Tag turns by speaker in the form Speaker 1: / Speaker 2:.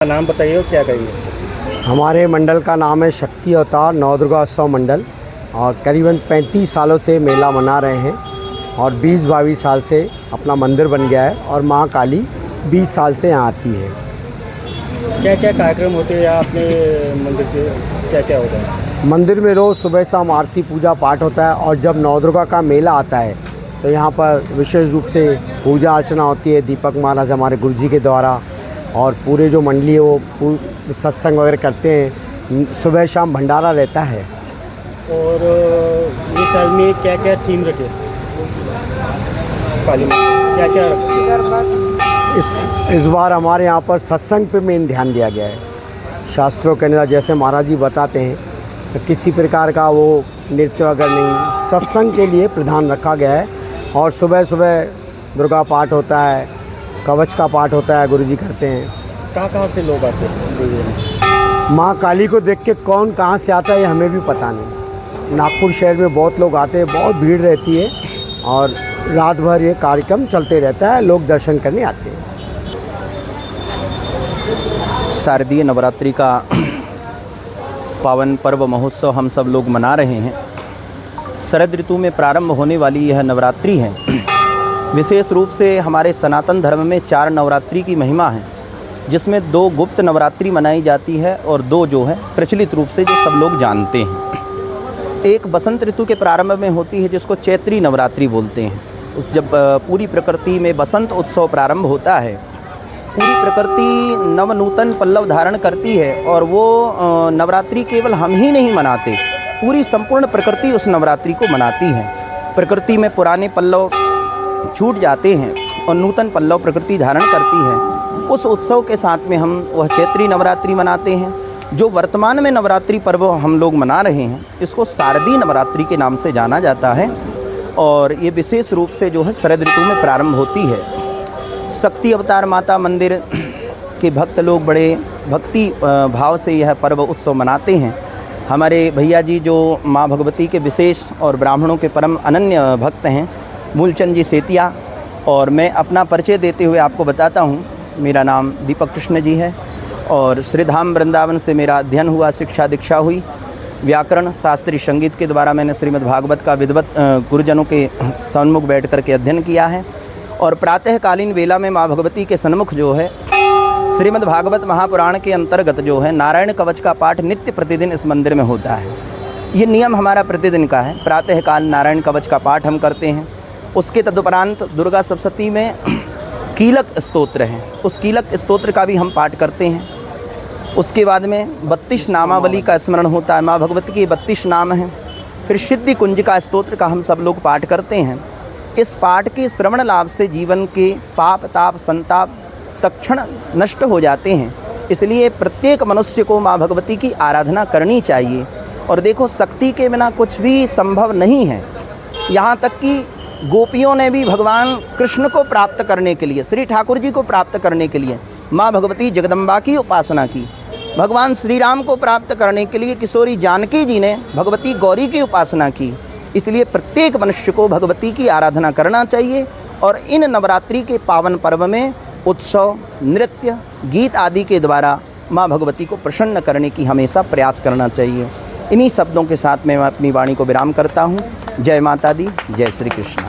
Speaker 1: नाम बताइए और क्या करेंगे।
Speaker 2: हमारे मंडल का नाम है शक्ति अवतार नवदुर्गा उत्सव मंडल और करीबन 35 सालों से मेला मना रहे हैं और 20-22 साल से अपना मंदिर बन गया है और माँ काली 20 साल से यहाँ आती है।
Speaker 1: क्या क्या कार्यक्रम होते हैं यहाँ अपने मंदिर के, क्या क्या होता है?
Speaker 2: मंदिर में रोज़ सुबह शाम आरती पूजा पाठ होता है और जब नवदुर्गा का मेला आता है तो यहाँ पर विशेष रूप से पूजा अर्चना होती है दीपक महाराज हमारे गुरुजी के द्वारा और पूरे जो मंडली है वो सत्संग वगैरह करते हैं। सुबह शाम भंडारा रहता है।
Speaker 1: और ये साल में क्या क्या थीम रखे काली में, क्या क्या
Speaker 2: इस बार हमारे यहाँ पर सत्संग पे मेन ध्यान दिया गया है। शास्त्रों के अनुसार जैसे महाराज जी बताते हैं तो किसी प्रकार का वो नृत्य वगैरह नहीं, सत्संग के लिए प्रधान रखा गया है। और सुबह सुबह दुर्गा पाठ होता है, कवच का पाठ होता है, गुरुजी करते हैं।
Speaker 1: कहाँ से लोग आते हैं?
Speaker 2: माँ काली को देख के कौन कहाँ से आता है ये हमें भी पता नहीं। नागपुर शहर में बहुत लोग आते हैं, बहुत भीड़ रहती है और रात भर ये कार्यक्रम चलते रहता है, लोग दर्शन करने आते हैं।
Speaker 3: शारदीय नवरात्रि का पावन पर्व महोत्सव हम सब लोग मना रहे हैं। शरद ऋतु में प्रारंभ होने वाली यह नवरात्रि है। विशेष रूप से हमारे सनातन धर्म में 4 नवरात्रि की महिमा है, जिसमें 2 गुप्त नवरात्रि मनाई जाती है और 2 जो है प्रचलित रूप से जो सब लोग जानते हैं। एक बसंत ऋतु के प्रारंभ में होती है जिसको चैत्री नवरात्रि बोलते हैं। उस जब पूरी प्रकृति में बसंत उत्सव प्रारंभ होता है, पूरी प्रकृति नवनूतन पल्लव धारण करती है और वो नवरात्रि केवल हम ही नहीं मनाते, पूरी संपूर्ण प्रकृति उस नवरात्रि को मनाती है। प्रकृति में पुराने पल्लव छूट जाते हैं और नूतन पल्लव प्रकृति धारण करती है। उस उत्सव के साथ में हम वह चैत्री नवरात्रि मनाते हैं। जो वर्तमान में नवरात्रि पर्व हम लोग मना रहे हैं इसको शारदीय नवरात्रि के नाम से जाना जाता है और ये विशेष रूप से जो है शरद ऋतु में प्रारंभ होती है। शक्ति अवतार माता मंदिर के भक्त लोग बड़े भक्ति भाव से यह पर्व उत्सव मनाते हैं। हमारे भैया जी जो माँ भगवती के विशेष और ब्राह्मणों के परम अनन्य भक्त हैं, मूलचंद जी सेतिया, और मैं अपना परिचय देते हुए आपको बताता हूँ। मेरा नाम दीपक कृष्ण जी है और श्रीधाम वृंदावन से मेरा अध्ययन हुआ, शिक्षा दीक्षा हुई। व्याकरण शास्त्रीय संगीत के द्वारा मैंने श्रीमद् भागवत का विद्वत गुरुजनों के सन्मुख बैठ कर के अध्ययन किया है और प्रातःकालीन वेला में माँ भगवती के सन्मुख जो है श्रीमद् भागवत महापुराण के अंतर्गत जो है नारायण कवच का पाठ नित्य प्रतिदिन इस मंदिर में होता है। ये नियम हमारा प्रतिदिन का है। प्रातःकाल नारायण कवच का पाठ हम करते हैं। उसके तदुपरांत दुर्गा सप्तशती में कीलक स्तोत्र है, उस कीलक स्तोत्र का भी हम पाठ करते हैं। उसके बाद में 32 नामावली का स्मरण होता है। माँ भगवती के 32 नाम हैं। फिर सिद्धि कुंज का स्तोत्र का हम सब लोग पाठ करते हैं। इस पाठ के श्रवण लाभ से जीवन के पाप ताप संताप तत्क्षण नष्ट हो जाते हैं। इसलिए प्रत्येक मनुष्य को माँ भगवती की आराधना करनी चाहिए। और देखो, शक्ति के बिना कुछ भी संभव नहीं है। यहाँ तक कि गोपियों ने भी भगवान कृष्ण को प्राप्त करने के लिए, श्री ठाकुर जी को प्राप्त करने के लिए माँ भगवती जगदम्बा की उपासना की। भगवान श्री राम को प्राप्त करने के लिए किशोरी जानकी जी ने भगवती गौरी की उपासना की। इसलिए प्रत्येक मनुष्य को भगवती की आराधना करना चाहिए और इन नवरात्रि के पावन पर्व में उत्सव, नृत्य, गीत आदि के द्वारा माँ भगवती को प्रसन्न करने की हमेशा प्रयास करना चाहिए। इन्हीं शब्दों के साथ मैं अपनी वाणी को विराम करता हूँ। जय माता दी, जय श्री कृष्ण।